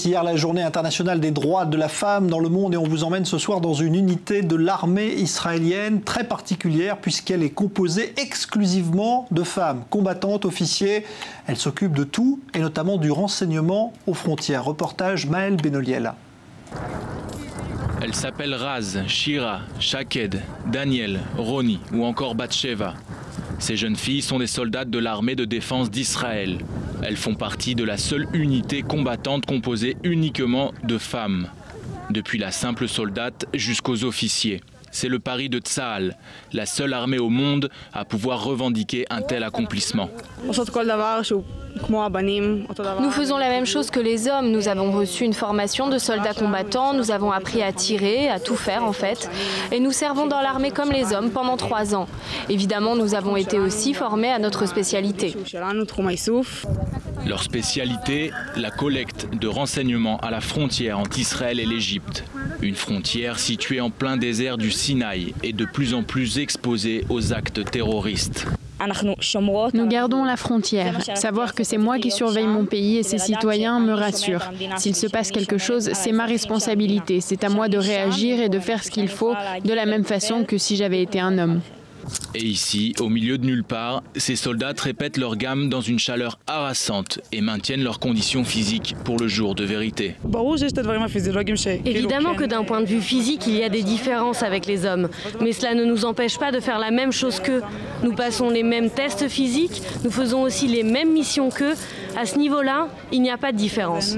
Hier, la journée internationale des droits de la femme dans le monde, et on vous emmène ce soir dans une unité de l'armée israélienne très particulière puisqu'elle est composée exclusivement de femmes combattantes, officiers. Elle s'occupe de tout et notamment du renseignement aux frontières. Reportage Maël Benoliel. Elle s'appelle Raz, Shira, Shaked, Daniel, Roni ou encore Batsheva. Ces jeunes filles sont des soldats de l'armée de défense d'Israël. Elles font partie de la seule unité combattante composée uniquement de femmes. Depuis la simple soldate jusqu'aux officiers. C'est le pari de Tsahal, la seule armée au monde à pouvoir revendiquer un tel accomplissement. Nous faisons la même chose que les hommes. Nous avons reçu une formation de soldats combattants, nous avons appris à tirer, à tout faire en fait. Et nous servons dans l'armée comme les hommes pendant 3 ans. Évidemment, nous avons été aussi formés à notre spécialité. Leur spécialité, la collecte de renseignements à la frontière entre Israël et l'Égypte. Une frontière située en plein désert du Sinaï et de plus en plus exposée aux actes terroristes. Nous gardons la frontière. Savoir que c'est moi qui surveille mon pays et ses citoyens me rassure. S'il se passe quelque chose, c'est ma responsabilité. C'est à moi de réagir et de faire ce qu'il faut, de la même façon que si j'avais été un homme. Et ici, au milieu de nulle part, ces soldats répètent leur gamme dans une chaleur harassante et maintiennent leurs conditions physiques pour le jour de vérité. Évidemment que d'un point de vue physique, il y a des différences avec les hommes. Mais cela ne nous empêche pas de faire la même chose qu'eux. Nous passons les mêmes tests physiques, nous faisons aussi les mêmes missions qu'eux. À ce niveau-là, il n'y a pas de différence.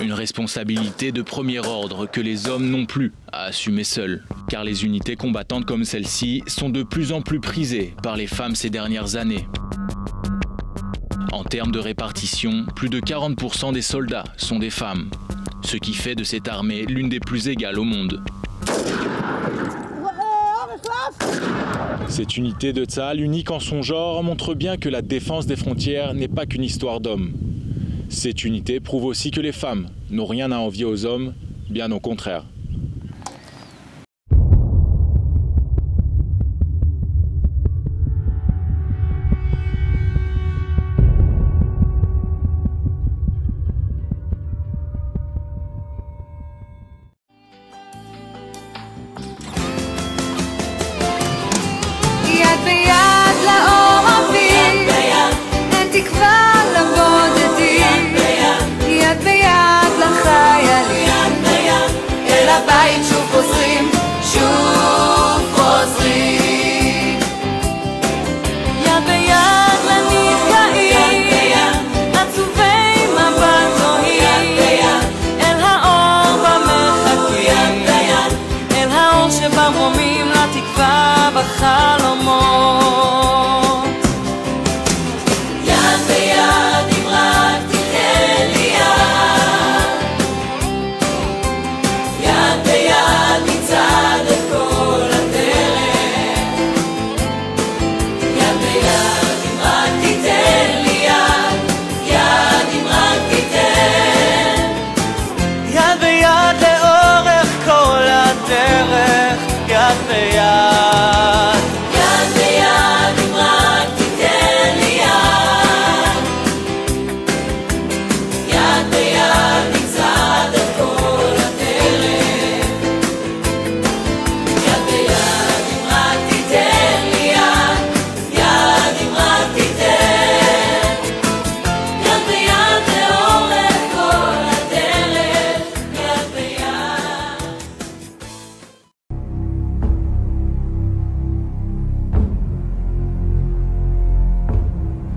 Une responsabilité de premier ordre que les hommes n'ont plus à assumer seuls. Car les unités combattantes comme celle-ci sont de plus en plus prisées par les femmes ces dernières années. En termes de répartition, plus de 40% des soldats sont des femmes. Ce qui fait de cette armée l'une des plus égales au monde. Cette unité de Tsahal, unique en son genre, montre bien que la défense des frontières n'est pas qu'une histoire d'hommes. Cette unité prouve aussi que les femmes n'ont rien à envier aux hommes, bien au contraire.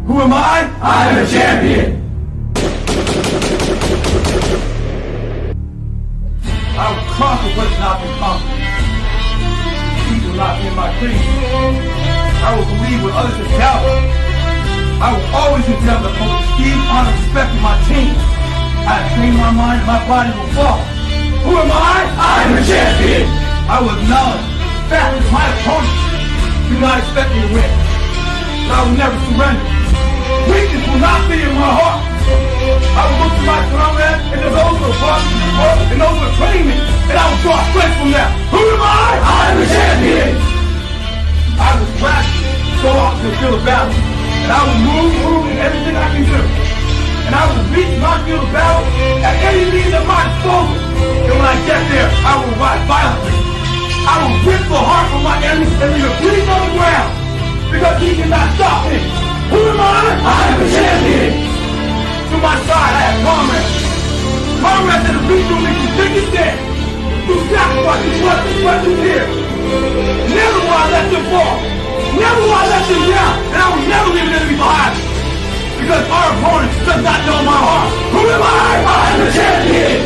Who am I? I'm a champion! I'll conquer what's not been conquered. will not be in my creed. I will believe what others have doubted. I will always endeavor to esteem, honor, respect in my team. I have trained my mind and my body will follow. Who am I? I am a champion. I will acknowledge the fact that my opponents do not expect me to win. But I will never surrender. Weakness will not be in my heart. I will look to my comrades and to those who are brought me before and those who are training me, and I will draw strength from them. Who am I? I am a champion. I will practice so often to feel the battle, and I will move in everything I can do. And I will reach my field of battle at any means at my disposal. And when I get there, I will ride violently. I will rip the heart from my enemies and leave a bleeding on the ground, because he cannot stop me. Who am I? I am a champion. To my side, I have comrades. Comrades that have been through me from thick and thin, who sacrificed their blood and sweat and tears. Never will I let them fall. Never will I let them down. And I will never leave an enemy behind. Because our opponent does not know my heart. Who am I? I am a champion.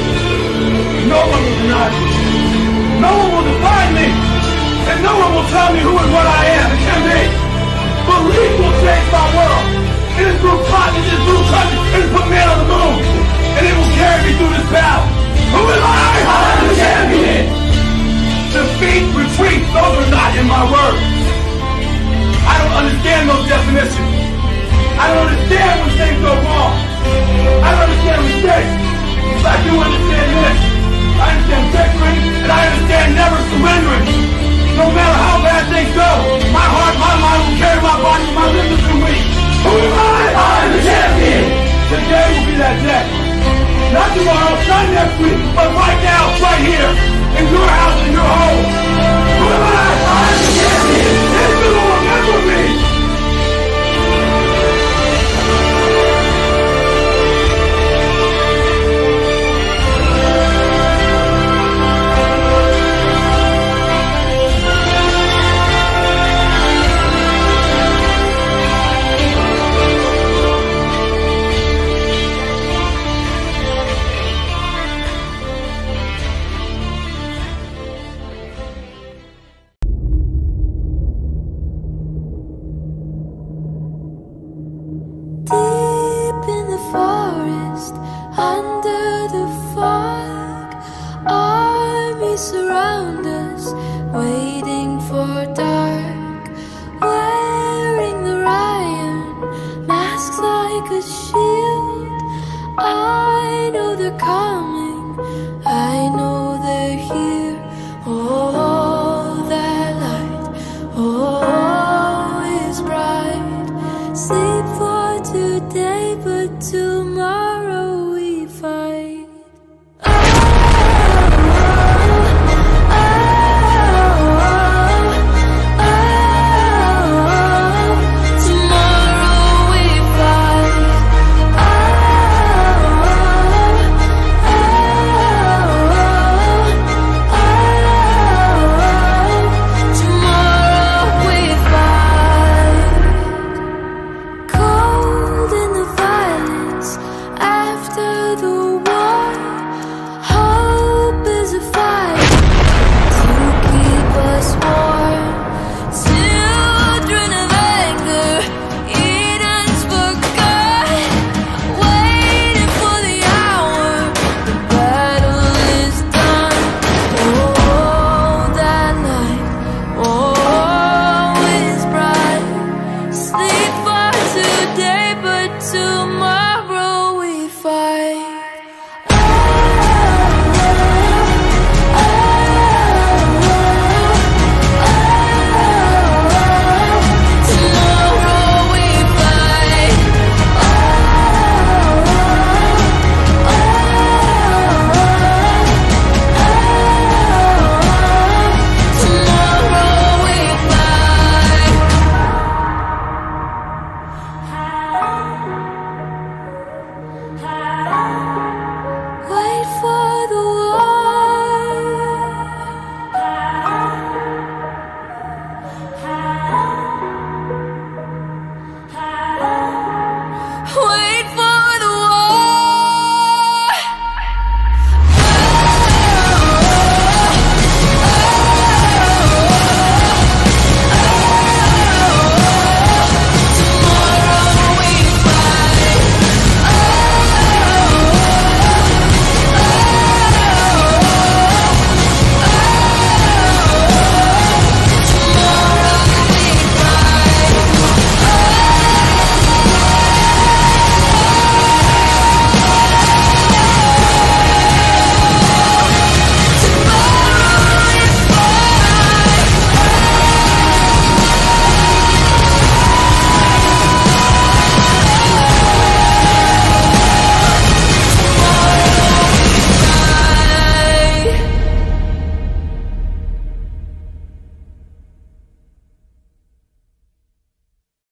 No one will deny me. No one will define me. And no one will tell me who and what I am and can be. Belief will change my world. It is through cotton, it is through country, it is put man on the moon. And it will carry me through this battle. Who am I? I am a champion. Defeat, retreat, those are not in my words. I don't understand those definitions. I don't understand when things go wrong. I don't understand mistakes. But I do understand this. I understand victory, and I understand never surrendering. No matter how bad things go, my heart, my mind will carry my body, my limbs through me. Who am I? I am the champion. Today will be that day. Not tomorrow, not next week, but right now, right here, in your house, in your home. Who am I? I am the champion. History will remember me. Sleep for today, but to